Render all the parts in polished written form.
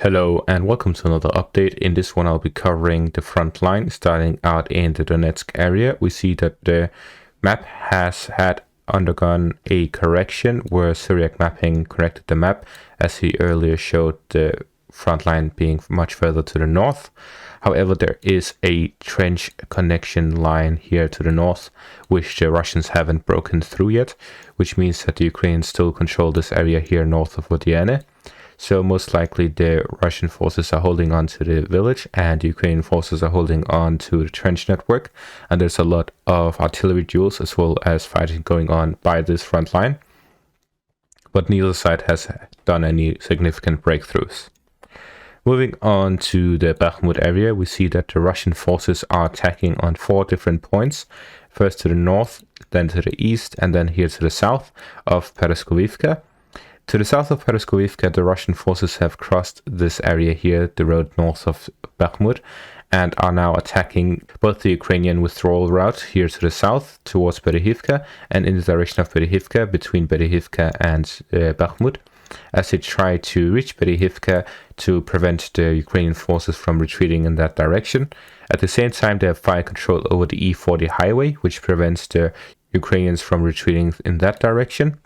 Hello and welcome to another update. In this one I'll be covering the front line starting out in the Donetsk area. We see that the map has had undergone a correction where Syriac mapping corrected the map, as he earlier showed the front line being much further to the north. However, there is a trench connection line here to the north, which the Russians haven't broken through yet, which means that the Ukrainians still control this area here north of Vodiane. So most likely the Russian forces are holding on to the village and the Ukrainian forces are holding on to the trench network. And there's a lot of artillery duels as well as fighting going on by this front line. But neither side has done any significant breakthroughs. Moving on to the Bakhmut area, we see that the Russian forces are attacking on 4 different points. First to the north, then to the east, and then here to the south of Pereskovivka. To the south of Pereskovivka, the Russian forces have crossed this area here, the road north of Bakhmut, and are now attacking both the Ukrainian withdrawal route here to the south towards Berehivka and in the direction of Berehivka between Berehivka and Bakhmut, as they try to reach Berehivka to prevent the Ukrainian forces from retreating in that direction. At the same time, they have fire control over the E40 highway, which prevents the Ukrainians from retreating in that direction.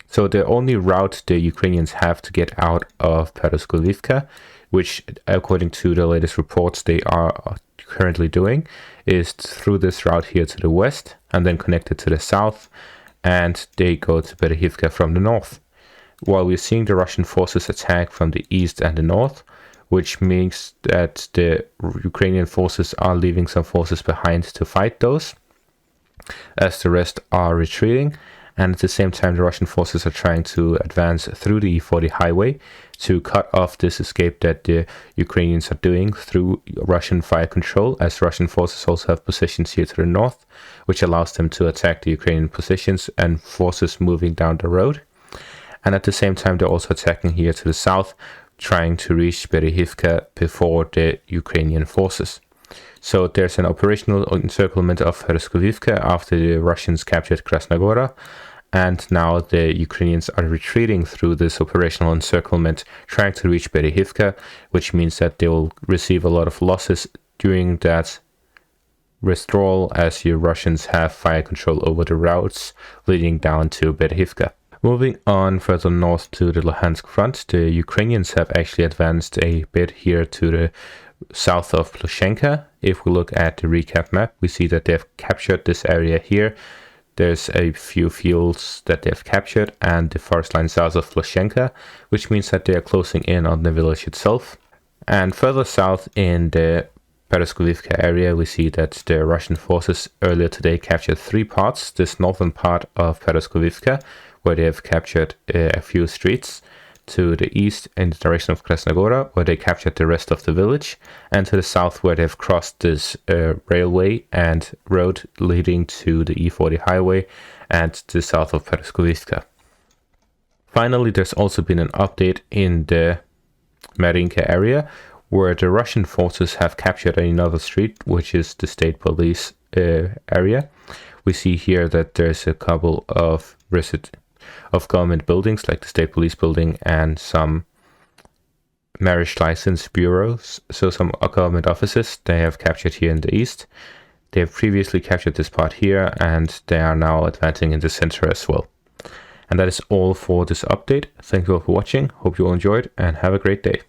So the only route the Ukrainians have to get out of Pereskovivka, which according to the latest reports they are currently doing, is through this route here to the west and then connected to the south, and they go to Berehivka from the north. While we're seeing the Russian forces attack from the east and the north, which means that the Ukrainian forces are leaving some forces behind to fight those, as the rest are retreating. And at the same time, the Russian forces are trying to advance through the E40 highway to cut off this escape that the Ukrainians are doing through Russian fire control, as Russian forces also have positions here to the north, which allows them to attack the Ukrainian positions and forces moving down the road. And at the same time, they're also attacking here to the south, trying to reach Berehivka before the Ukrainian forces. So there's an operational encirclement of Pereskovivka after the Russians captured Krasnogora, and now the Ukrainians are retreating through this operational encirclement, trying to reach Berehivka, which means that they will receive a lot of losses during that withdrawal, as the Russians have fire control over the routes leading down to Berehivka. Moving on further north to the Luhansk front, the Ukrainians have actually advanced a bit here to the south of Plushenka. If we look at the recap map, we see that they've captured this area here. There's a few fields that they've captured and the forest line south of Plushenka, which means that they are closing in on the village itself. And further south in the Pereskovivka area, we see that the Russian forces earlier today captured 3 parts. This northern part of Pereskovivka, where they have captured a few streets, to the east in the direction of Krasnogora, where they captured the rest of the village, and to the south, where they've crossed this railway and road leading to the E40 highway and to the south of Pereskovivka. Finally, there's also been an update in the Marinka area, where the Russian forces have captured another street, which is the state police area. We see here that there's a couple of government buildings like the state police building and some marriage license bureaus, so some government offices they have captured here in the east. They have previously captured this part here and they are now advancing in the center as well. And that is all for this update. Thank you all for watching, hope you all enjoyed and have a great day.